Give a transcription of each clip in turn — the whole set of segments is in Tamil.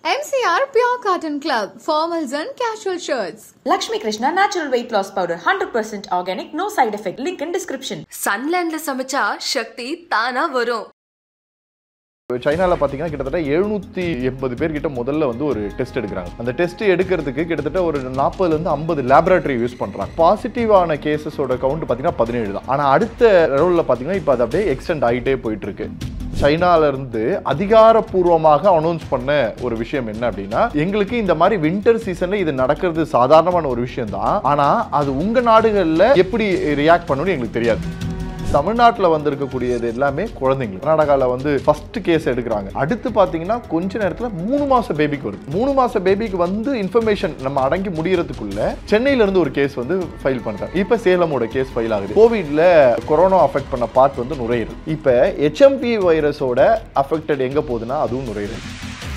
MCR Pure Cotton Club, formals and casual shirts. Lakshmi Krishna Natural Weight Loss Powder, 100% organic, no side effect. Link in description. Sunland la samacha Shakti தானா வரும். சைனால பாத்தீங்கன்னா கிட்டத்தட்ட 780 பேர் கிட்ட முதல்ல வந்து ஒரு டெஸ்ட் எடுக்கிறாங்க. அந்த டெஸ்ட் எடுக்கிறதுக்கு கிட்டத்தட்ட ஒரு 40 ல இருந்து 50 லேபரேட்டரி யூஸ் பண்றாங்க. பாசிட்டிவான கேசஸோட கவுண்ட் பாத்தீங்கன்னா 17 தான். ஆனா அடுத்த ரவுண்ட்ல பாத்தீங்கன்னா இப்போ அது அப்படியே எக்ஸ்டெண்ட் ஆகிட்டே போயிட்டு இருக்கு. சைனால இருந்து அதிகாரப்பூர்வமாக அனௌன்ஸ் பண்ண ஒரு விஷயம் என்ன அப்படின்னா, எங்களுக்கு இந்த மாதிரி வின்டர் சீசன்ல இது நடக்கிறது சாதாரணமான ஒரு விஷயம் தான். ஆனா அது உங்க நாடுகள்ல எப்படி ரியாக்ட் பண்ணணும்னு எங்களுக்கு தெரியாது. தமிழ்நாட்டில் வந்திருக்கக்கூடியது எல்லாமே குழந்தைங்க. கர்நாடகாவில் வந்து ஃபர்ஸ்ட் கேஸ் எடுக்கிறாங்க. அடுத்து பார்த்தீங்கன்னா கொஞ்ச நேரத்தில் 3 மாச பேபிக்கு வருது. 3 மாச பேபிக்கு வந்து இன்ஃபர்மேஷன் நம்ம அடங்கி முடியறதுக்குள்ள சென்னையில இருந்து ஒரு கேஸ் வந்து ஃபைல் பண்றாங்க. இப்போ சேலமோட கேஸ் ஃபைல் ஆகுது. கோவிட்ல கொரோனா அஃபெக்ட் பண்ண பார்ட் வந்து நுரையீரல். இப்போ HMP வைரஸோட அஃபெக்டட் எங்க போகுதுன்னா அதுவும் நுரையீரல்.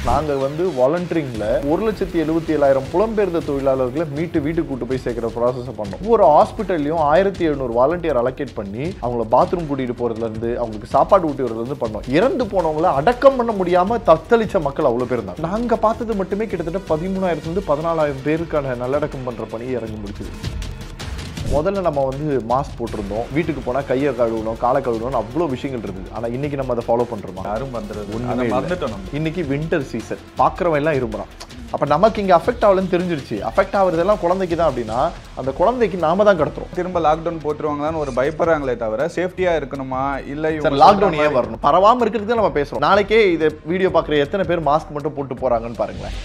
நாங்கள் வந்து வாலண்டியரிங்ல 1,77,000 புலம்பெயர்ந்த தொழிலாளர்களை வீட்டுக்கு கூட்டு போய் சேர்க்கிற ப்ராசஸ் பண்ணோம். ஒவ்வொரு ஹாஸ்பிட்டல்லையும் 1,700 வாலண்டியர் அலோகேட் பண்ணி அவங்கள பாத்ரூம் கூட்டிட்டு போறதுல இருந்து அவங்களுக்கு சாப்பாடு ஊட்டி வரதுல இருந்து பண்ணோம். இறந்து போனவங்களை அடக்கம் பண்ண முடியாம தத்தளிச்ச மக்கள் அவ்வளவு பேர் இருந்தாங்க. நாங்க பார்த்தது மட்டுமே கிட்டத்தட்ட 13,000 இருந்து 14,000 பேருக்கான நல்லடக்கம் பண்ற பணி இறங்கி முடிச்சது. முதல்ல நம்ம வந்து மாஸ்க் போட்டிருந்தோம், வீட்டுக்கு போனால் கையை கழுவணும், காலை கழுவணும், அவ்வளோ விஷயங்கள் இருக்குது. ஆனால் இன்னைக்கு நம்ம அதை ஃபாலோ பண்ணுறோமா? யாரும் பண்ணுறது ஒன்றுமே. இன்னைக்கு வின்டர் சீசன், பார்க்குறவன் எல்லாம் இருமுறான். அப்போ நமக்கு இங்கே அஃபெக்ட் ஆகலன்னு தெரிஞ்சிருச்சு. அஃபெக்ட் ஆகுறதெல்லாம் குழந்தைக்கு தான் அப்படின்னா அந்த குழந்தைக்கு நாம தான் கடத்துறோம். திரும்ப லாக்டவுன் போட்டுருவாங்களான்னு ஒரு பயப்படுறாங்களே தவிர சேஃப்டியாக இருக்கணுமா இல்லை லாக்டவுன் ஏன் வரணும்? பரவாமல் இருக்கிறதுக்கு நம்ம பேசுகிறோம். நாளைக்கே இதை வீடியோ பார்க்குற எத்தனை பேர் மாஸ்க் மட்டும் போட்டு போகிறாங்கன்னு பாருங்களேன்.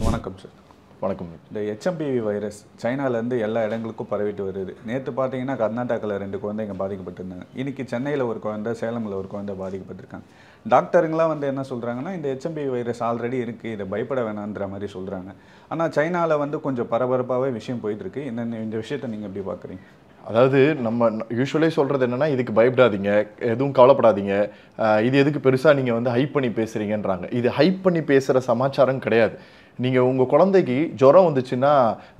வணக்கம் சார். வணக்கம். இந்த HMPV வைரஸ் சைனாலேருந்து எல்லா இடங்களுக்கும் பரவிட்டு வருது. நேற்று பார்த்தீங்கன்னா கர்நாடகாவில் 2 குழந்தைங்க பாதிக்கப்பட்டிருந்தாங்க. இன்றைக்கி சென்னையில் ஒரு குழந்தை, சேலமில் ஒரு குழந்தை பாதிக்கப்பட்டிருக்காங்க. டாக்டருங்களாம் வந்து என்ன சொல்கிறாங்கன்னா, இந்த HMPV வைரஸ் ஆல்ரெடி இருக்குது, இதை பயப்பட வேணான்ற மாதிரி சொல்கிறாங்க. ஆனால் சைனாவில் வந்து கொஞ்சம் பரபரப்பாகவே விஷயம் போயிட்டுருக்கு. என்னென்ன இந்த விஷயத்தை நீங்கள் எப்படி பார்க்குறீங்க? அதாவது நம்ம யூஸ்வலே சொல்கிறது என்னென்னா, இதுக்கு பயப்படாதீங்க, எதுவும் கவலைப்படாதீங்க, இது எதுக்கு பெருசாக நீங்கள் வந்து ஹைப் பண்ணி பேசுகிறீங்கன்றாங்க. இது ஹைப் பண்ணி பேசுகிற சமாச்சாரம் கிடையாது. நீங்கள் உங்கள் குழந்தைக்கு ஜுரம் வந்துச்சுன்னா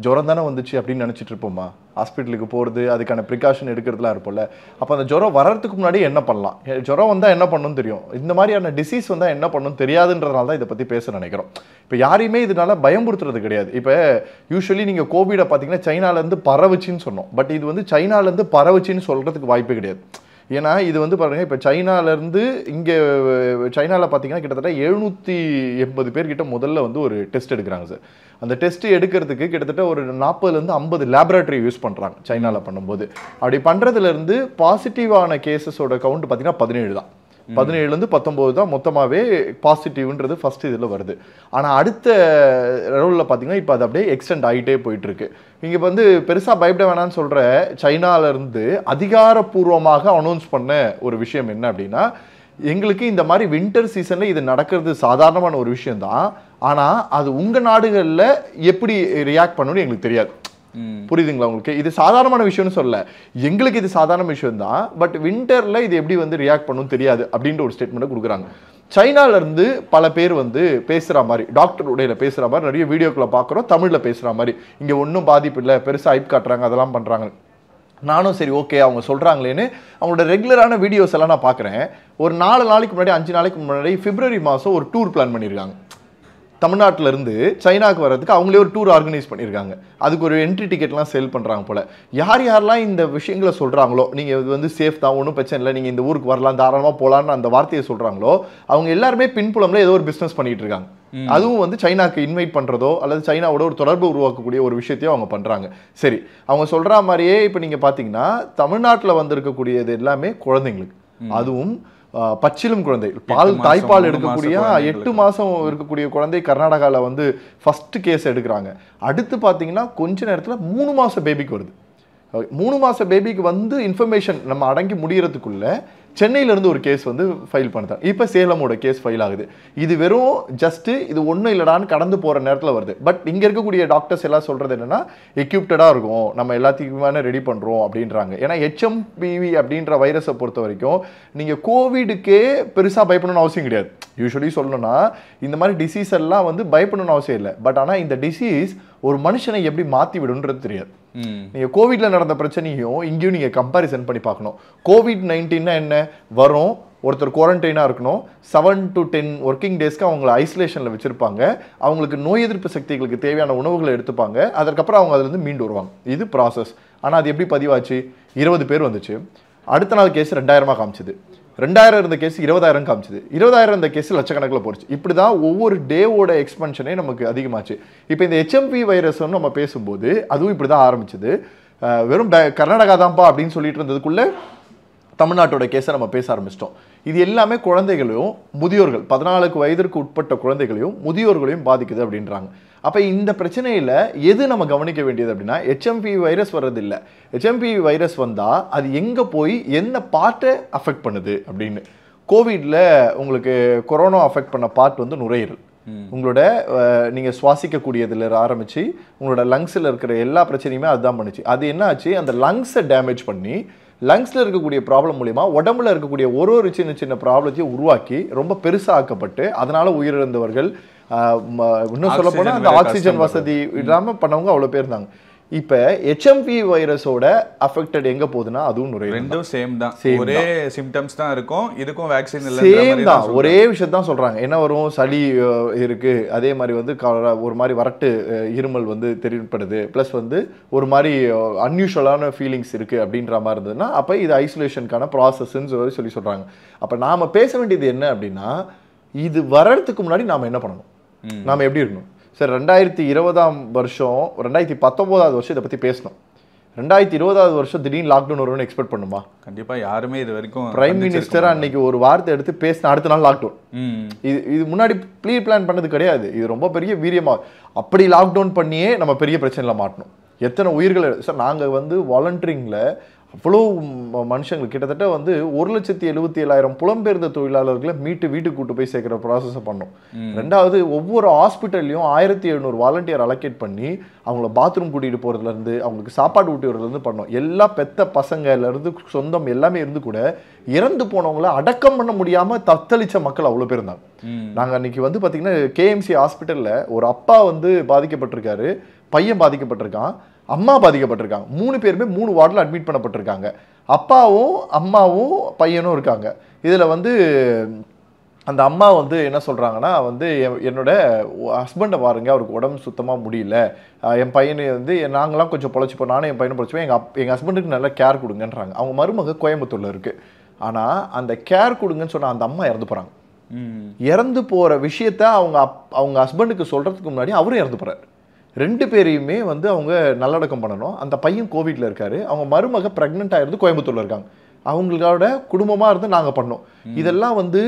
ஜுரம் தானே வந்துச்சு அப்படின்னு நினச்சிட்டு இருப்போமா? ஹாஸ்பிட்டலுக்கு போகிறது, அதுக்கான ப்ரிகாஷன் எடுக்கிறதுலாம் இருப்போம்ல. அப்போ அந்த ஜுரம் வர்றதுக்கு முன்னாடி என்ன பண்ணலாம், ஜுரம் வந்தால் என்ன பண்ணணும்னு தெரியும், இந்த மாதிரியான டிசீஸ் வந்தால் என்ன பண்ணணும்னு தெரியாதுன்றதுனால தான் இதை பற்றி பேச நினைக்கிறோம். இப்போ யாரையுமே இதனால பயம்படுத்துறது கிடையாது. இப்போ யூஸ்வலி நீங்கள் கோவிடை பார்த்தீங்கன்னா சைனாலேருந்து பரவுச்சின்னு சொன்னோம். பட் இது வந்து சைனாலேருந்து பரவுச்சின்னு சொல்கிறதுக்கு வாய்ப்பே கிடையாது. ஏன்னா இது வந்து பாருங்கள், இப்போ சைனாலேருந்து இங்கே சைனாவில் பார்த்தீங்கன்னா கிட்டத்தட்ட 780 பேர் கிட்ட முதல்ல வந்து ஒரு டெஸ்ட் எடுக்கிறாங்க சார். அந்த டெஸ்ட் எடுக்கிறதுக்கு கிட்டத்தட்ட ஒரு 40 ல இருந்து 50 லேபரேட்டரி யூஸ் பண்ணுறாங்க சைனாவில் பண்ணும்போது. அப்படி பண்ணுறதுலேருந்து பாசிட்டிவான கேசஸோட கவுண்ட் பார்த்தீங்கன்னா 17 தான். 17 ல இருந்து 19 தான் மொத்தமாகவே பாசிட்டிவ்ன்றது ஃபர்ஸ்ட் இதில் வருது. ஆனால் அடுத்த ரவுண்டில் பார்த்தீங்கன்னா இப்போ அது அப்படியே எக்ஸ்டெண்ட் ஆகிட்டே போயிட்டு இருக்கு. இங்கே வந்து பெருசாக பயப்பட வேணான்னு சொல்கிற சைனாலேருந்து அதிகாரப்பூர்வமாக அனௌன்ஸ் பண்ண ஒரு விஷயம் என்ன அப்படின்னா, எங்களுக்கு இந்த மாதிரி வின்டர் சீசனில் இது நடக்கிறது சாதாரணமான ஒரு விஷயம் தான். ஆனால் அது உங்கள் நாடுகளில் எப்படி ரியாக்ட் பண்ணணும்னு எங்களுக்கு தெரியாது. புரியுதுங்களா உங்களுக்கு? இது சாதாரணமான விஷயம்னு சொல்ல, எங்களுக்கு இது சாதாரண விஷயம் தான். பட் வின்டர்ல இது எப்படி வந்து ரியாக்ட் பண்ணணும் தெரியாது அப்படின்ற ஒரு ஸ்டேட்மெண்ட் கொடுக்குறாங்க. சைனால இருந்து பல பேர் வந்து பேசுற மாதிரி, டாக்டர் உடையில பேசுற மாதிரி நிறைய வீடியோக்களை பார்க்குறோம். தமிழ்ல பேசுற மாதிரி, இங்க ஒன்றும் பாதிப்பு இல்லை, பெருசா ஹைப் காட்டுறாங்க, அதெல்லாம் பண்றாங்க. நானும் சரி ஓகே அவங்க சொல்கிறாங்களேன்னு அவங்களோட ரெகுலரான வீடியோஸ் எல்லாம் நான் பார்க்குறேன். ஒரு 4 நாளைக்கு முன்னாடி 5 நாளைக்கு முன்னாடி பிப்ரவரி மாதம் ஒரு டூர் பிளான் பண்ணியிருக்காங்க. தமிழ்நாட்டில் இருந்து சைனாவுக்கு வர்றதுக்கு அவங்களே ஒரு டூர் ஆர்கனைஸ் பண்ணியிருக்காங்க. அதுக்கு ஒரு என்ட்ரி டிக்கெட்லாம் சேல் பண்ணுறாங்க போல். யாரெல்லாம் இந்த விஷயங்களை சொல்கிறாங்களோ, நீங்கள் இது வந்து சேஃப் தான், ஒன்றும் பிரச்சனை இல்லை, நீங்கள் இந்த ஊருக்கு வரலாம், தாராளமாக போகலான்னு அந்த வார்த்தையை சொல்கிறாங்களோ, அவங்க எல்லாருமே பின்புலம்ல ஏதோ ஒரு பிஸ்னஸ் பண்ணிட்டு இருக்காங்க. அதுவும் வந்து சைனாக்கு இன்வைட் பண்ணுறதோ அல்லது சைனாவோட ஒரு தொடர்பு உருவாக்கக்கூடிய ஒரு விஷயத்தையும் அவங்க பண்ணுறாங்க. சரி, அவங்க சொல்கிற மாதிரியே இப்போ நீங்கள் பார்த்தீங்கன்னா தமிழ்நாட்டில் வந்திருக்கக்கூடியது எல்லாமே குழந்தைங்களுக்கு, அதுவும் பச்சிலும் குழந்தை, தாய்ப்பால் எடுக்கக்கூடிய 8 மாதம் இருக்கக்கூடிய குழந்தை கர்நாடகாவில் வந்து ஃபர்ஸ்ட் கேஸ் எடுக்கிறாங்க. அடுத்து பார்த்தீங்கன்னா கொஞ்ச நேரத்தில் 3 மாத பேபிக்கு வருது. 3 மாத பேபிக்கு வந்து இன்ஃபர்மேஷன் நம்ம அடங்கி முடியறதுக்குள்ள சென்னையிலேருந்து ஒரு கேஸ் வந்து ஃபைல் பண்ணுறாங்க. இப்போ சேலமோட கேஸ் ஃபைல் ஆகுது. இது வெறும் ஜஸ்ட்டு இது ஒன்றும் இல்லடான்னு கடந்து போகிற நேரத்தில் வருது. பட் இங்கே இருக்கக்கூடிய டாக்டர்ஸ் எல்லாம் சொல்கிறது என்னென்னா, எக்யூப்டடாக இருக்கும், நம்ம எல்லாத்துக்குமே ரெடி பண்ணுறோம் அப்படின்றாங்க. ஏன்னா HMPV அப்படின்ற வைரஸை பொறுத்த வரைக்கும் நீங்கள் கோவிடுக்கே பெருசாக பயப்படணும்னு அவசியம் கிடையாது. யூஸ்வலி சொல்லணும்னா இந்த மாதிரி டிசீஸ் எல்லாம் வந்து பயப்படணும்னு அவசியம் இல்லை. பட் ஆனால் இந்த டிசீஸ் ஒரு மனுஷனை எப்படி மாற்றி விடுன்றது தெரியாது. நீங்கள் கோவிட்ல நடந்த பிரச்சனையும் இங்கேயும் நீங்கள் கம்பேரிசன் பண்ணி பார்க்கணும். COVID-19 என்ன வரும், ஒருத்தர் குவாரண்டைனாக இருக்கணும், 7 to 10 ஒர்க்கிங் டேஸ்க்கு அவங்களை ஐசோலேஷனில் வச்சுருப்பாங்க, அவங்களுக்கு நோய் எதிர்ப்பு சக்திகளுக்கு தேவையான உணவுகளை எடுத்துப்பாங்க, அதற்கப்புறம் அவங்க அதுலேருந்து மீண்டு வருவாங்க. இது ப்ராசஸ். ஆனால் அது எப்படி பதிவாச்சு? 20 பேர் வந்துச்சு, அடுத்த நாள் கேஸ் 2000 காமிச்சுது, 2000 இருந்த கேஸ் 20,000 காமிச்சுது, 20,000 இருந்த கேஸ் லட்சக்கணக்கில் போச்சு. இப்படி தான் ஒவ்வொரு டேவோட எக்ஸ்பென்ஷனே நமக்கு அதிகமாச்சு. இப்போ இந்த HMV வைரஸ்ன்னு நம்ம பேசும்போது அதுவும் இப்படி தான் ஆரம்பிச்சது. வெறும் கர்நாடகா தான்ப்பா அப்படின்னு சொல்லிட்டு இருந்ததுக்குள்ள தமிழ்நாட்டோட கேஸை நம்ம பேச ஆரம்பிச்சிட்டோம். இது எல்லாமே குழந்தைகளையும் முதியோர்கள், 14 வயதிற்கு உட்பட்ட குழந்தைகளையும் முதியோர்களையும் பாதிக்குது அப்படின்றாங்க. அப்போ இந்த பிரச்சனையில் எது நம்ம கவனிக்க வேண்டியது அப்படின்னா, HMV வைரஸ் வர்றது இல்லை, HMV வைரஸ் வந்தால் அது எங்கே போய் என்ன பார்ட்டை அஃபெக்ட் பண்ணுது அப்படின்னு. கோவிடில் உங்களுக்கு கொரோனா அஃபெக்ட் பண்ண பார்ட் வந்து நுரையீரல். உங்களோட நீங்கள் சுவாசிக்கக்கூடியதில் ஆரம்பித்து உங்களோட லங்ஸில் இருக்கிற எல்லா பிரச்சனையுமே அதுதான் பண்ணுச்சு. அது என்ன ஆச்சு, அந்த லங்ஸை டேமேஜ் பண்ணி லங்ஸில் இருக்கக்கூடிய ப்ராப்ளம் மூலிமா உடம்புல இருக்கக்கூடிய ஒரு சின்ன சின்ன ப்ராப்ளத்தையும் உருவாக்கி ரொம்ப பெருசாக்கப்பட்டு அதனால் உயிரிழந்தவர்கள், இன்னும் சொல்ல போனால் அந்த ஆக்சிஜன் வசதி இல்லாமல் பண்ணவங்க அவ்வளோ பேர் இருந்தாங்க. இப்போ HMV வைரஸோட அஃபெக்டட் எங்க போகுதுன்னா அதுவும் நுரையீரல். ரெண்டும் சேம் தான், ஒரே சிம்டம்ஸ் தான் இருக்கும். இதுக்கும் வேக்சின் இல்ல, சேம் தான், ஒரே விஷயம் தான் சொல்றாங்க. என்ன வரும், சளி இருக்கு, அதே மாதிரி வந்து ஒரு மாதிரி வறட்டு இருமல் வந்து தெரியப்படுது, ப்ளஸ் வந்து ஒரு மாதிரி அன்யூஷுவலான ஃபீலிங்ஸ் இருக்கு அப்படின்ற மாதிரி இருந்ததுன்னா அப்போ இது ஐசோலேஷனுக்கான ப்ராசஸ்ன்னு சொல்லி சொல்றாங்க. அப்போ நாம பேச வேண்டியது என்ன அப்படின்னா, இது வர்றதுக்கு முன்னாடி நாம என்ன பண்ணணும், நாம எப்படி இருக்கணும். சார் 2020ஆம் வருஷம் 2019ஆவது வருஷம் இதை பற்றி பேசணும். 2020ஆவது வருஷம் திடீர்னு லாக்டவுன் வரும்னு எக்ஸ்பெக்ட் பண்ணுமா? கண்டிப்பாக யாருமே இது வரைக்கும். பிரைம் மினிஸ்டர் அன்னைக்கு ஒரு வார்த்தை எடுத்து பேசின அடுத்த நாள் லாக்டவுன். இது முன்னாடி ப்ரீ பிளான் பண்ணது கிடையாது, இது ரொம்ப பெரிய வீரியமா. அப்படி லாக்டவுன் பண்ணியே நம்ம பெரிய பிரச்சனையில் மாட்டணும். எத்தனை உயிர்களை சார் நாங்கள் வந்து வாலண்டியரிங்கில் அவ்வளோ மனுஷங்களுக்கு கிட்டத்தட்ட வந்து 1,77,000 புலம்பெயர்ந்த தொழிலாளர்களை மீட்டு வீட்டுக்கு கூட்டு போய் சேர்க்குற ப்ராசஸை பண்ணோம். ரெண்டாவது, ஒவ்வொரு ஹாஸ்பிட்டல்லையும் 1700 வாலண்டியர் அலோகேட் பண்ணி அவங்கள பாத்ரூம் கூட்டிகிட்டு போகிறதுலேருந்து அவங்களுக்கு சாப்பாடு ஊட்டி வரதுலேருந்து பண்ணோம். எல்லா பெத்த பசங்கள்லேருந்து சொந்தம் எல்லாமே இருந்து கூட இறந்து போனவங்கள அடக்கம் பண்ண முடியாமல் தத்தளித்த மக்கள் அவ்வளோ பேர் இருந்தாங்க. நாங்கள் அன்றைக்கி வந்து பார்த்திங்கன்னா KMC ஹாஸ்பிட்டலில் ஒரு அப்பா வந்து பாதிக்கப்பட்டிருக்காரு, பையன் பாதிக்கப்பட்டிருக்கான், அம்மா பாதிக்கப்பட்டிருக்காங்க. 3 பேருமே 3 வார்டில் அட்மிட் பண்ணப்பட்டிருக்காங்க. அப்பாவும் அம்மாவும் பையனும் இருக்காங்க. இதில் வந்து அந்த அம்மா வந்து என்ன சொல்கிறாங்கன்னா வந்து என்னோட ஹஸ்பண்டை பாருங்க, அவருக்கு உடம்பு சுத்தமாக முடியல, என் பையனை வந்து நாங்களாம் கொஞ்சம் பொழைச்சிப்போம், நானும் என் பையனும் பொழைச்சிப்போம், எங்கள் ஹஸ்பண்டுக்கு நல்லா கேர் கொடுங்கன்றாங்க. அவங்க மருமக கோயம்புத்தூரில் இருக்குது. ஆனால் அந்த கேர் கொடுங்கன்னு சொன்னால் அந்த அம்மா இறந்து போகிறாங்க. இறந்து போகிற விஷயத்த அவங்க ஹஸ்பண்டுக்கு சொல்கிறதுக்கு முன்னாடி அவரும் இறந்து போகிறார். 2 பேரையுமே வந்து அவங்க நல்லடக்கம் பண்ணணும். அந்த பையன் கோவிட்ல இருக்காரு, அவங்க மருமக பிரெக்னென்ட் ஆயிருந்து கோயம்புத்தூர்ல இருக்காங்க. அவங்களோட குடும்பமாக இருந்து நாங்கள் பண்ணோம். இதெல்லாம் வந்து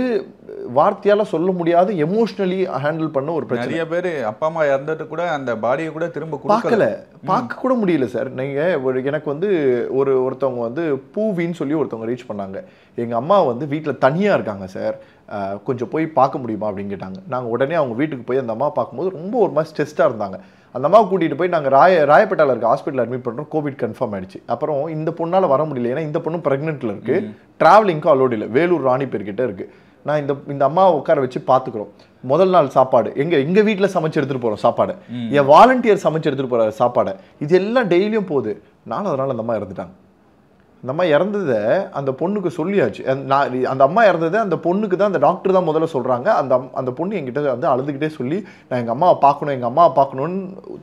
வார்த்தையால் சொல்ல முடியாது, எமோஷ்னலி ஹேண்டில் பண்ண ஒரு பிரச்சனை. நிறைய பேர் அப்பா அம்மா இறந்துட்டு கூட அந்த பாடியை கூட திரும்ப பார்க்க கூட முடியல சார். நீங்கள் எனக்கு வந்து ஒருத்தவங்க வந்து பூவின்னு சொல்லி ஒருத்தவங்க ரீச் பண்ணாங்க. எங்கள் அம்மா வந்து வீட்டில் தனியாக இருக்காங்க சார், கொஞ்சம் போய் பார்க்க முடியுமா அப்படின்னு கேட்டாங்க. நாங்கள் உடனே அவங்க வீட்டுக்கு போய் அந்த அம்மா பார்க்கும்போது ரொம்ப ஒரு மாதிரி ஸ்ட்ரெஸ்டாக இருந்தாங்க. அந்த அம்மாவை கூட்டிகிட்டு போய் நாங்கள் ராயப்பேட்டாவில் இருக்க ஹாஸ்பிட்டல் அட்மிட் பண்ணுறோம். கோவிட் கன்ஃபார்ம் ஆயிடுச்சு. அப்புறம் இந்த பொண்ணால் வர முடியல, ஏன்னா இந்த பொண்ணும் ப்ரெக்னென்ட்டில் இருக்குது, ட்ராவலிங்க்கும் அலோடு இல்லை, வேலூர் ராணிப்பேர்கிட்ட இருக்குது. நான் இந்த அம்மாவை உட்கார வச்சு பார்த்துக்குறோம். முதல் நாள் சாப்பாடு எங்கள் வீட்டில் சமைச்சு எடுத்துகிட்டு போகிறோம் சாப்பாடு, என் வாலண்டியர் சமைச்சு எடுத்துகிட்டு போகிற சாப்பாடை, இது எல்லாம் டெய்லியும் போகுது. அதனால் அந்த அம்மா இறந்துட்டாங்க. அந்த அம்மா இறந்ததை அந்த பொண்ணுக்கு சொல்லியாச்சு. அந்த அம்மா இறந்ததை அந்த பொண்ணுக்கு தான் அந்த டாக்டர் தான் முதல்ல சொல்கிறாங்க. அந்த பொண்ணு என்கிட்ட வந்து அழுதுகிட்டே சொல்லி நான் எங்கள் அம்மாவை பார்க்கணும்னு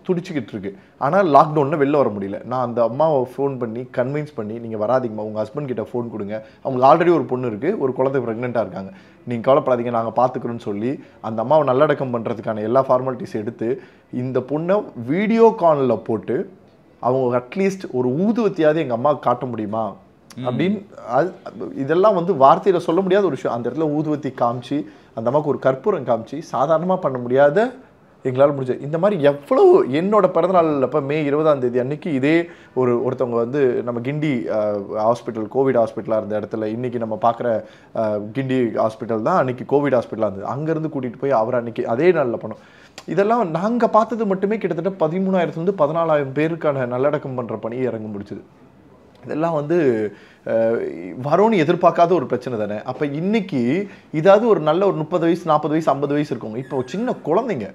துடிச்சிக்கிட்டு இருக்கு. ஆனால் லாக்டவுனில் வெளில வர முடியல. நான் அந்த அம்மாவை ஃபோன் பண்ணி கன்வின்ஸ் பண்ணி, நீங்கள் வராதிங்கம்மா, உங்கள் ஹஸ்பண்ட் கிட்ட ஃபோன் கொடுங்க, அவங்களுக்கு ஆல்ரெடி ஒரு பொண்ணு இருக்குது, ஒரு குழந்தை ப்ரெக்னெண்ட்டாக இருக்காங்க, நீங்கள் கவலைப்படாதீங்க, நாங்கள் பார்த்துக்கிறோன்னு சொல்லி அந்த அம்மாவை நல்லடக்கம் பண்ணுறதுக்கான எல்லா ஃபார்மாலிட்டிஸ் எடுத்து இந்த பொண்ணை வீடியோ காலில் போட்டு அவங்க அட்லீஸ்ட் ஒரு ஊதுவத்தியாவது எங்கள் அம்மாவுக்கு காட்ட முடியுமா அப்படின்னு. இதெல்லாம் வந்து வார்த்தையில் சொல்ல முடியாத ஒரு விஷயம். அந்த இடத்துல ஊதுவத்தி காமிச்சு அந்த அம்மாவுக்கு ஒரு கற்பூரம் காமிச்சு சாதாரணமாக பண்ண முடியாத எங்களால் முடிஞ்சது. இந்த மாதிரி எவ்வளோ என்னோட பிறந்தநாள் அப்போ மே 20ஆம் தேதி அன்னைக்கு இதே ஒருத்தவங்க வந்து நம்ம கிண்டி ஹாஸ்பிட்டல், கோவிட் ஹாஸ்பிட்டலாக இருந்த இடத்துல இன்றைக்கி நம்ம பார்க்குற கிண்டி ஹாஸ்பிட்டல் தான் அன்றைக்கி கோவிட் ஹாஸ்பிட்டலாக இருந்தது. அங்கேருந்து கூட்டிகிட்டு போய் அவர் அன்றைக்கி அதே நாளில் பண்ணோம். இதெல்லாம் நாங்கள் பார்த்தது மட்டுமே கிட்டத்தட்ட 13,000 14,000 பேருக்கான நல்லடக்கம் பண்ணுற பணியை இறங்க முடிச்சுது. இதெல்லாம் வந்து வரோன்னு எதிர்பார்க்காத ஒரு பிரச்சனை தானே. அப்போ இன்னைக்கு இதாவது ஒரு நல்ல ஒரு 30 வயசு 40 வயசு 50 வயசு இருக்கவங்க இப்போ சின்ன குழந்தைங்க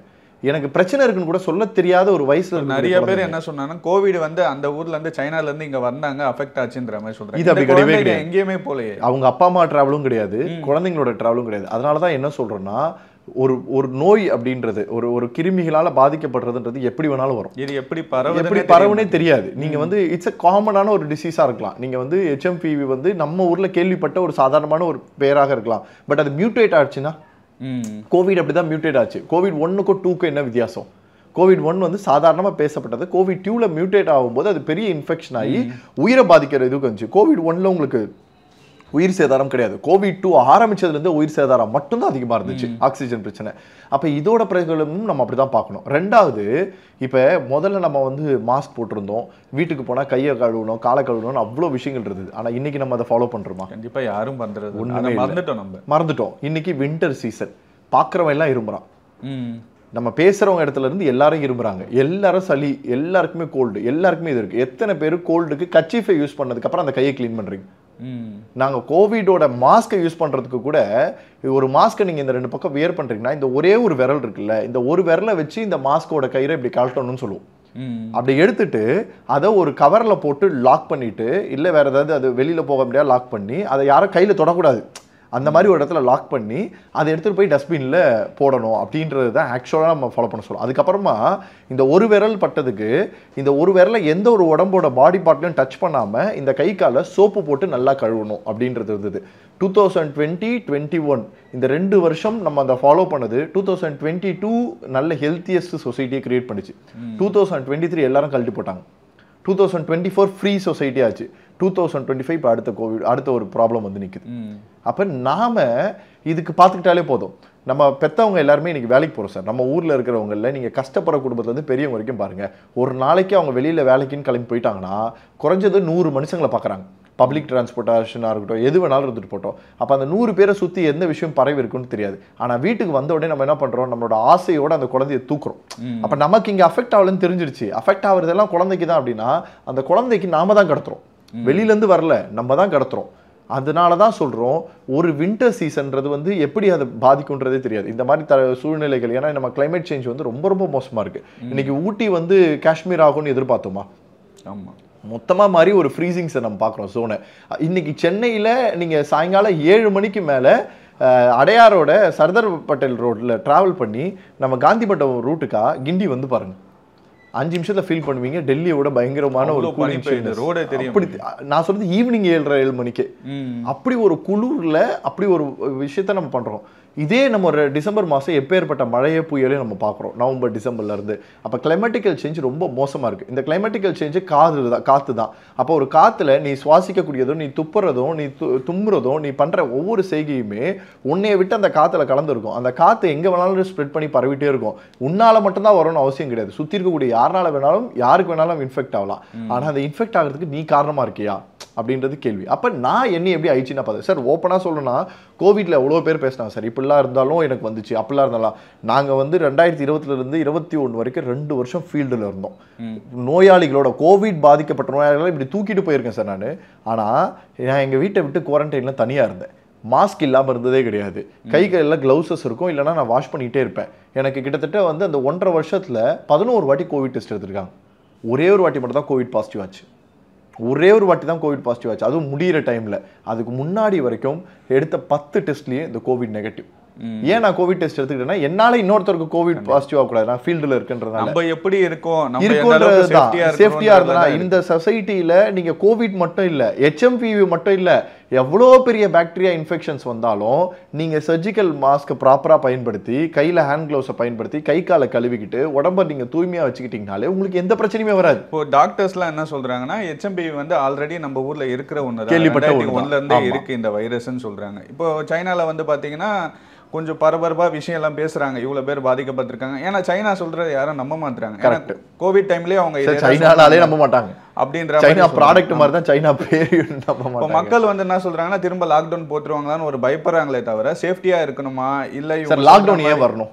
எனக்கு பிரச்சனை இருக்குன்னு கூட சொல்ல தெரியாத ஒரு வயசுல நிறைய பேர் என்ன சொன்னாங்கன்னா கோவிட் வந்து அந்த ஊர்ல இருந்து சைனால இருந்து இங்க வந்தாங்க அஃபெக்ட் ஆச்சுன்ற மாதிரி சொல்றாங்க. இது அப்படி கிடையவே கிடையாது. எங்கேயுமே போலையே. அவங்க அப்பா அம்மா டிராவலும் கிடையாது, குழந்தைங்களோட டிராவலும் கிடையாது. அதனாலதான் என்ன சொல்றோம்னா ஒரு நோய் அப்படின்றது ஒரு கிருமிகளால பாதிக்கப்படுறதுன்றது எப்படி வேணாலும் வரும். இது எப்படி பரவுனே தெரியாது. நீங்க வந்து இட்ஸ் அ காமனான ஒரு டிசீஸா இருக்கலாம். நீங்க வந்து HMPV வந்து நம்ம ஊர்ல கேள்விப்பட்ட ஒரு சாதாரணமான ஒரு பேராக இருக்கலாம். பட் அது மியூட்டேட் ஆச்சுன்னா, கோவிட் அப்படிதான் மியூட்டேட் ஆச்சு. கோவிட் 1க்கும் 2க்கும் என்ன வித்தியாசம்? கோவிட் 1 வந்து சாதாரணமாக பேசப்பட்டது. கோவிட் 2ல மியூட்டேட் ஆகும்போது அது பெரிய இன்ஃபெக்ஷன் ஆகி உயிரை பாதிக்கிற இதுக்கு வந்துச்சு. கோவிட் 1ல உங்களுக்கு உயிர் சேதாரம் கிடையாது. கோவிட் 2 ஆரம்பிச்சதுலேருந்து உயிர் சேதாரம் மட்டும்தான் அதிகமாக இருந்துச்சு, ஆக்சிஜன் பிரச்சனை. அப்போ இதோட பிரச்சனையும் நம்ம அப்படி தான் பார்க்கணும். ரெண்டாவது, இப்போ முதல்ல நம்ம வந்து மாஸ்க் போட்டிருந்தோம், வீட்டுக்கு போனால் கையை கழுவணும் காலை கழுவணும்னு அவ்வளோ விஷயங்கள் இருந்தது. ஆனால் இன்னைக்கு நம்ம அதை ஃபாலோ பண்ணுறோமா? கண்டிப்பாக யாரும் பண்ணுறது ஒன்றுமே மறந்துட்டோம். இன்னைக்கு வின்டர் சீசன், பார்க்குறவன் எல்லாம் இருமுறான். நம்ம பேசுகிறவங்க இடத்துல இருந்து எல்லாரும் இருமுறாங்க, எல்லாரும் சளி, எல்லாருக்குமே கோல்டு, எல்லாருக்குமே இது இருக்குது. எத்தனை பேர் கோல்டுக்கு கர்ச்சீஃபை யூஸ் பண்ணதுக்கப்புறம் அந்த கையை க்ளீன் பண்ணுறீங்க? நாங்கள் கோவிடோட மாஸ்கை யூஸ் பண்ணுறதுக்கு கூட ஒரு மாஸ்க்கை நீங்கள் இந்த 2 பக்கம் வியர் பண்ணுறீங்கன்னா இந்த ஒரே ஒரு விரல் இருக்குல்ல, இந்த ஒரு விரலை வச்சு இந்த மாஸ்கோட கயிறை இப்படி கழட்டணும்னு சொல்லுவோம். அப்படி எடுத்துட்டு அதை ஒரு கவரில் போட்டு லாக் பண்ணிட்டு, இல்லை வேற ஏதாவது அது வெளியில் போக முடியாது லாக் பண்ணி அதை யாரும் கையில் தொடக்கூடாது, அந்த மாதிரி ஒரு இடத்துல லாக் பண்ணி அதை எடுத்துகிட்டு போய் டஸ்ட்பினில் போடணும் அப்படின்றது தான் ஆக்சுவலாக நம்ம ஃபாலோ பண்ண சொல்லுவோம். அதுக்கப்புறமா இந்த ஒரு விரல் பட்டதுக்கு இந்த ஒரு விரலை எந்த ஒரு உடம்போட பாடி பார்ட்லையும் டச் பண்ணாமல் இந்த கை காலை சோப்பு போட்டு நல்லா கழுவணும் அப்படின்றது இருந்தது. 2020-21 இந்த 2 வருஷம் நம்ம அதை ஃபாலோ பண்ணது. 2022 நல்ல ஹெல்த்தியஸ்ட் சொசைட்டியை கிரியேட் பண்ணிச்சு. 2023 எல்லாரும் கழட்டி போட்டாங்க. 2024 ஃப்ரீ சொசைட்டி ஆச்சு. 2025 இப்போ அடுத்த ஒரு ப்ராப்ளம் வந்து நிற்குது. அப்போ நாம இதுக்கு பார்த்துக்கிட்டாலே போதும். நம்ம பெற்றவங்க எல்லாருமே இன்னைக்கு வேலைக்கு போகிறோம் சார். நம்ம ஊரில் இருக்கிறவங்களில் நீங்கள் கஷ்டப்படுற குடும்பத்துலேருந்து பெரியவங்க வரைக்கும் பாருங்கள், ஒரு நாளைக்கு அவங்க வெளியில் வேலைக்குன்னு கிளம்பி போயிட்டாங்கன்னா குறைஞ்சது 100 மனுஷங்களை பார்க்குறாங்க. பப்ளிக் டிரான்ஸ்போர்ட்டேஷனாக இருக்கட்டும், எது வேணாலும் இருந்துட்டு போட்டோம். அப்போ அந்த 100 பேரை சுற்றி எந்த விஷயம் பரவி இருக்குன்னு தெரியாது. ஆனால் வீட்டுக்கு வந்த உடனே நம்ம என்ன பண்ணுறோம், நம்மளோட ஆசையோடு அந்த குழந்தைய தூக்குறோம். அப்போ நமக்கு இங்கே அஃபெக்ட் ஆகலன்னு தெரிஞ்சிருச்சு. அஃபெக்ட் ஆகுறதெல்லாம் குழந்தைக்கு தான் அப்படின்னா அந்த குழந்தைக்கு நாம தான் கடத்துறோம், வெளியிலேருந்து வரல, நம்ம தான் கடத்துறோம். அதனால தான் சொல்கிறோம், ஒரு வின்டர் சீசன்றது வந்து எப்படி அதை பாதிக்கும்ன்றதே தெரியாது இந்த மாதிரி சூழ்நிலைகள். ஏன்னா நம்ம கிளைமேட் சேஞ்ச் வந்து ரொம்ப ரொம்ப மோசமாக இருக்குது. இன்னைக்கு ஊட்டி வந்து காஷ்மீர் ஆகும்னு எதிர்பார்த்தோமா? ஆமாம், மொத்தமாக மாதிரி ஒரு ஃப்ரீசிங்ஸை நம்ம பார்க்குறோம் ஜோனை. இன்னைக்கு சென்னையில் நீங்கள் சாயங்காலம் 7 மணிக்கு மேலே அடையாரோட சர்தார் பட்டேல் ரோட்டில் ட்ராவல் பண்ணி நம்ம காந்திமண்டம் ரூட்டுக்கா கிண்டி வந்து பாருங்கள், 5 நிமிஷத்துல ஃபீல் பண்ணுவீங்க. டெல்லியோட பயங்கரமான ஒரு ரோடே தெரியும். அப்படி நான் சொல்றது ஈவினிங் 7:30-7 மணிக்கு அப்படி ஒரு குளூர்ல அப்படி ஒரு விஷயத்த நம்ம பண்றோம். இதே நம்ம ஒரு டிசம்பர் மாதம் எப்பேற்பட்ட மழையே புயலே நம்ம பார்க்குறோம், நவம்பர் டிசம்பர்ல இருந்து. அப்போ கிளைமேட்டிக்கல் சேஞ்ச் ரொம்ப மோசமாக இருக்குது. இந்த கிளைமேட்டிக்கல் சேஞ்சு காற்று தான். அப்போ ஒரு காற்றுல நீ சுவாசிக்கக்கூடியதும், நீ துப்புறதும், நீ தும்முறதும், நீ பண்ணுற ஒவ்வொரு செய்கையுமே உன்னைய விட்டு அந்த காற்றுல கலந்துருக்கும். அந்த காற்று எங்கே வேணாலும் ஸ்ப்ரெட் பண்ணி பரவிட்டே இருக்கும். உன்னால் மட்டும்தான் வரணும்னு அவசியம் கிடையாது. சுற்றி இருக்கக்கூடிய யாருனால வேணாலும் யாருக்கு வேணாலும் இன்ஃபெக்ட் ஆகலாம். ஆனால் அந்த இன்ஃபெக்ட் ஆகிறதுக்கு நீ காரணமாக இருக்கியா அப்படின்றது கேள்வி. அப்போ நான் என்ன எப்படி ஆயிடுச்சுன்னா பார்த்தேன் சார். ஓப்பனாக சொல்லணும்னா கோவிட்ல எவ்வளோ பேர் பேசினாங்க சார், இப்படிலாம் இருந்தாலும் எனக்கு வந்துச்சு, அப்படிலாம் இருந்தாலும். நாங்கள் வந்து 2020 21 வரைக்கும் 2 வருஷம் ஃபீல்டில் இருந்தோம். நோயாளிகளோட கோவிட் பாதிக்கப்பட்ட நோயாளிகளை இப்படி தூக்கிட்டு போயிருக்கேன் சார் நான். ஆனால் நான் எங்கள் வீட்டை விட்டு குவாரண்டைனில் தனியாக இருந்தேன். மாஸ்க் இல்லாமல் இருந்ததே கிடையாது. கை கையில் க்ளவுசஸ் இருக்கும், இல்லைனா நான் வாஷ் பண்ணிகிட்டே இருப்பேன். எனக்கு கிட்டத்தட்ட வந்து அந்த 1.5 வருஷத்தில் 11 வாட்டி கோவிட் டெஸ்ட் எடுத்திருக்காங்க. ஒரே ஒரு வாட்டி மட்டும் தான் கோவிட் பாசிட்டிவ் ஆச்சு. ஒரே ஒரு வாட்டி தான் கோவிட் பாசிட்டிவ் ஆச்சு, அதுவும் முடிகிற டைமில். அதுக்கு முன்னாடி வரைக்கும் எடுத்த 10 டெஸ்ட்லேயே இந்த கோவிட் நெகட்டிவ். ஏன் நான் கோவிட் டெஸ்ட் எடுத்துக்கிட்டேன்னா என்னால இன்னொருத்தருக்கு கோவிட் பாசிட்டிவ் ஆகக்கூடாது, நான் ஃபீல்டில் இருக்குன்றதுனால. நம்ம எப்படி இருக்கோம் சேஃப்டியா இருந்தா. இந்த சொசைட்டியில நீங்க கோவிட் மட்டும் இல்ல, HMPV மட்டும் இல்ல, எவ்வளோ பெரிய பாக்டீரியா இன்ஃபெக்ஷன்ஸ் வந்தாலும் நீங்க சர்ஜிக்கல் மாஸ்க் ப்ராப்பரா பயன்படுத்தி, கையில ஹேண்ட் கிளவுஸை பயன்படுத்தி, கை காலை கழுவிக்கிட்டு உடம்ப நீங்க தூய்மையா வச்சுக்கிட்டீங்கனாலே உங்களுக்கு எந்த பிரச்சனையுமே வராது. இப்போ டாக்டர்ஸ்லாம் என்ன சொல்றாங்கன்னா, HMPV வந்து ஆல்ரெடி நம்ம ஊர்ல இருக்கிற ஒன்று, கேள்விப்பட்ட ஒன்றுல இருந்தே இருக்கு இந்த வைரஸ்ன்னு சொல்றாங்க. இப்போ சைனால வந்து பாத்தீங்கன்னா கொஞ்சம் பரபரப்பா விஷயம் எல்லாம் பேசுறாங்க, இவ்வளவு பேர் பாதிக்கப்பட்டிருக்காங்க. ஏன்னா சைனா சொல்றது யாரும் நம்ப மாட்டாங்க. கோவிட் டைம்லயே அவங்க சைனாலே நம்ப மாட்டாங்க அப்படின்ற சைனா ப்ராடக்ட் மாதிரி தான் சைனா பேர் நம்ப மாட்டாங்க. மக்கள் வந்து என்ன சொல்றாங்கன்னா, திரும்ப லாக்டவுன் போட்டுருவாங்களான்னு ஒரு பயப்படுறாங்களே தவிர சேஃப்டியா இருக்கணுமா இல்ல. சார் லாக்டவுன் ஏன் வரணும்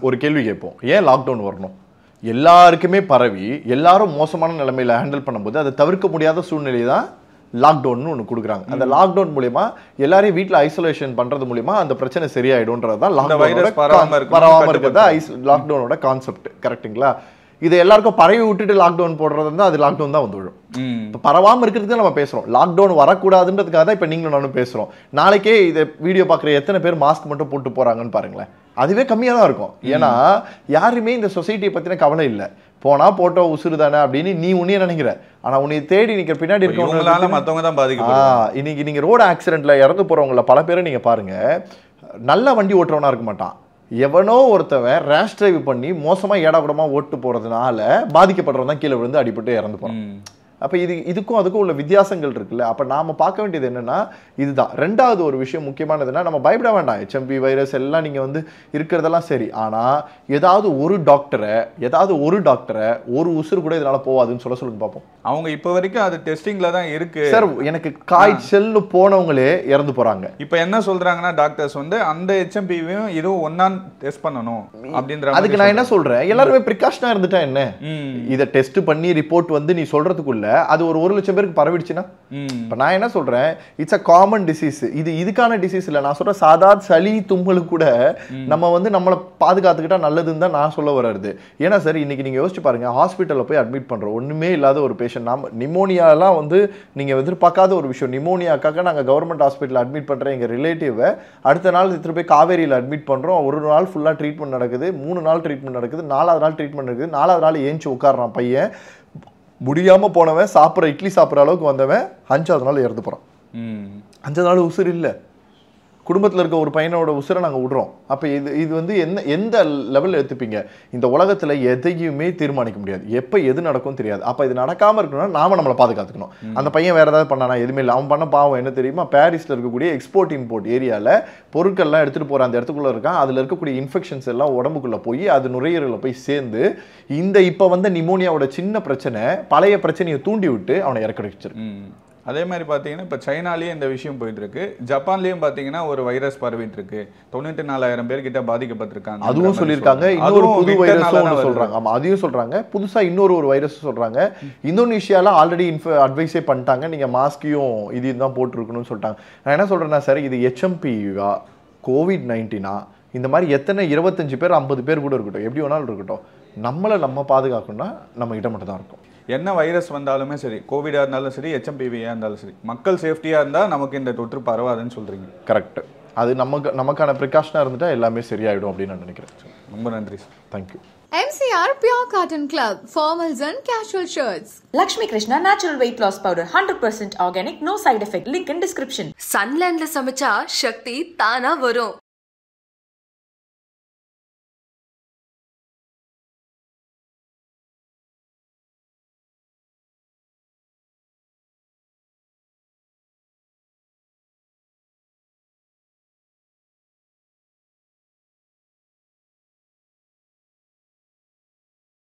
ஒரு கேள்வி கேட்போம். ஏன் லாக்டவுன் வரணும்? எல்லாருக்குமே பரவி எல்லாரும் மோசமான நிலைமையில ஹேண்டில் பண்ணும்போது அதை தவிர்க்க முடியாத சூழ்நிலை தான் லாக்டவுன் ஒன்று கொடுக்குறாங்க. அந்த லாக்டவுன் மூலியமா எல்லாரையும் வீட்டில் ஐசோலேஷன் பண்றது மூலியமா அந்த பிரச்சனை சரியாயிடும்ன்றது தான் வராம இருக்கிறதா லாக்டவுனோட கான்செப்ட். கரெக்டுங்களா? இதை எல்லாருக்கும் பரவி விட்டுட்டு லாக்டவுன் போடுறது இருந்தால் அது லாக்டவுன் தான் வந்து விழும். இப்போ பரவாமல் இருக்கிறதுக்கு நம்ம பேசுகிறோம், லாக்டவுன் வரக்கூடாதுன்றதுக்காக தான் இப்போ நீங்களும் நானும் பேசுகிறோம். நாளைக்கே இதை வீடியோ பார்க்குற எத்தனை பேர் மாஸ்க் மட்டும் போட்டு போகிறாங்கன்னு பாருங்களேன், அதுவே கம்மியாக தான் இருக்கும். ஏன்னா யாருமே இந்த சொசைட்டியை பற்றின கவலை இல்லை. போனா போட்டோ உசுறு தானே அப்படின்னு நீ உன்னையே நினைக்கிற. ஆனா உன்னை தேடி நிக்கிற பின்னாடி இருக்கவங்களால மற்றவங்க தான் பாதிக்கப்படுறாங்க. இன்னைக்கு நீங்க ரோடு ஆக்சிடென்ட்ல இறந்து போறவங்கள பல பேரை நீங்க பாருங்க, நல்ல வண்டி ஓட்டுறவனா இருக்க மாட்டான். எவனோ ஒருத்தவன் ரேஷ் டிரைவ் பண்ணி மோசமா ஏடாகுடமா ஓட்டு போறதுனால பாதிக்கப்படுறவன் தான் கீழே விழுந்து அடிபட்டு இறந்து போறான். அப்போ இதுக்கும் அதுக்கும் உள்ள வித்தியாசங்கள் இருக்குல்ல. அப்போ நாம் பார்க்க வேண்டியது என்னன்னா இதுதான். ரெண்டாவது ஒரு விஷயம் முக்கியமானதுன்னா, நம்ம பயப்பட வேண்டாம். HMV வைரஸ் எல்லாம் நீங்கள் வந்து இருக்கிறதெல்லாம் சரி, ஆனால் ஏதாவது ஒரு டாக்டரை ஒரு உசுறு கூட இதனால போவாதுன்னு சொல்லுங்க பார்ப்போம். அவங்க இப்போ வரைக்கும் அது டெஸ்டிங்கில் தான் இருக்கு சார். எனக்கு காய்ச்சல்னு போனவங்களே இறந்து போகிறாங்க. இப்போ என்ன சொல்கிறாங்கன்னா டாக்டர்ஸ் வந்து அந்த HMPவையும் இதுவும் ஒன்னான் டெஸ்ட் பண்ணணும் அப்படின்ற. அதுக்கு நான் என்ன சொல்கிறேன், எல்லாருமே ப்ரிகாஷனாக இருந்துட்டா என்ன, இதை டெஸ்ட் பண்ணி ரிப்போர்ட் வந்து நீ சொல்கிறதுக்குள்ள அது ஒரு 1 லட்சம் பேருக்கு பரவிடுச்சுன்னா, இப்ப நான் என்ன சொல்றேன், இட்ஸ் அ காமன் டிசீஸ். இதுக்கான டிசீஸ் இல்ல. நான் சொல்ற சாதாரண சளி தும்மலுக்கு கூட நம்ம வந்து நம்மளை பாதுகாத்துக்கிட்டா நல்லதுன்னு தான் நான் சொல்ல வர்றது. ஏன்னா சார், இன்னைக்கு நீங்க யோசிச்சு பாருங்க, ஹாஸ்பிட்டல்ல போய் அட்மிட் பண்றோம், ஒண்ணுமே இல்லாத ஒரு பேஷண்ட். நாம நிமோனியாலாம் வந்து நீங்க எதிர்பார்க்காத ஒரு விஷயம். நிமோனியாக்காக நாங்க கவர்மெண்ட் ஹாஸ்பிட்டல் அட்மிட் பண்ற எங்க ரிலேட்டிவை அடுத்த நாள் எடுத்துட்டு போய் காவேரியில் அட்மிட் பண்றோம். ஒரு நாள் ஃபுல்லா ட்ரீட்மெண்ட் நடக்குது, 3 நாள் ட்ரீட்மெண்ட் நடக்குது, 4வது நாள் ட்ரீட்மெண்ட் நடக்குது. 4வது நாள் ஏஞ்சி உட்கார்றான் பையன், முடியாம போனவன், சாப்பிட்ற இட்லி சாப்பிட்ற அளவுக்கு வந்தவன் 5வது நாள் இறந்து போறான். 5வது நாள் உசுறு இல்லை. குடும்பத்தில் இருக்க ஒரு பையனோட உசுரை நாங்கள் விடுறோம். அப்போ இது வந்து எந்த லெவலில் எடுத்துப்பீங்க? இந்த உலகத்தில் எதையுமே தீர்மானிக்க முடியாது, எப்போ எது நடக்கும் தெரியாது. அப்போ இது நடக்காமல் இருக்கணும்னா நாம நம்மளை பாதுகாத்துக்கணும். அந்த பையன் வேற ஏதாவது பண்ணானா? எதுவுமே இல்லை. அவன் பண்ண பாவம் என்ன தெரியுமா? பாரிஸில் இருக்கக்கூடிய எக்ஸ்போர்ட் இம்போர்ட் ஏரியாவில் பொருட்கள்லாம் எடுத்துகிட்டு போகிற அந்த இடத்துக்குள்ளே இருக்கான். அதில் இருக்கக்கூடிய இன்ஃபெக்ஷன்ஸ் எல்லாம் உடம்புக்குள்ளே போய் அது நுரையீரலில் போய் சேர்ந்து இப்போ வந்து நிமோனியாவோட சின்ன பிரச்சனை பழைய பிரச்சனையை தூண்டி விட்டு அவனை இறக்கடிச்சிருக்கு. அதே மாதிரி பார்த்தீங்கன்னா இப்போ சைனாலேயே இந்த விஷயம் போயிட்டு இருக்கு. ஜப்பான்லேயும் பார்த்தீங்கன்னா ஒரு வைரஸ் பரவிட்டு இருக்கு. 94,000 பேர்கிட்ட பாதிக்கப்பட்டிருக்காங்க. அதுவும் சொல்லியிருக்காங்க. இன்னொரு புது வைரஸும் சொல்றாங்க. ஆமா, அதையும் சொல்றாங்க. புதுசா இன்னொரு வைரஸ் சொல்றாங்க. இந்தோனேஷியால ஆல்ரெடி அட்வைஸே பண்ணிட்டாங்க, நீங்க மாஸ்கையும் இதையும் தான் போட்டுருக்கணும்னு சொல்லிட்டாங்க. நான் என்ன சொல்றேன்னா சார், இது HMPவா COVID-19 இந்த மாதிரி எத்தனை 25 பேர் 50 பேர் கூட இருக்கட்டும், எப்படி வேணாலும் இருக்கட்டும், நம்மளை நம்ம பாதுகாக்கணும்னா நம்ம கிட்ட மட்டும் தான் இருக்கும். என்ன வைரஸ் வந்தாலுமே சரி, கோவிடாக இருந்தாலும் சரி, HMPVயாக இருந்தாலும் சரி, மக்கள் சேஃப்டியாக இருந்தால் நமக்கு இந்த தொற்று பரவாதுன்னு சொல்கிறீங்க. கரெக்ட். அது நமக்கான ப்ரிகாஷனாக இருந்துட்டா எல்லாமே சரியாயிடும் அப்படின்னு நான் நினைக்கிறேன். ரொம்ப நன்றி sir. Thank you. MCR Pure Cotton Club, formals and casual shirts. Lakshmi Krishna Natural Weight Loss Powder, 100% organic, no side effect. Link in description. சன்லேண்ட்ல சமைச்சா சக்தி தானா வரும்.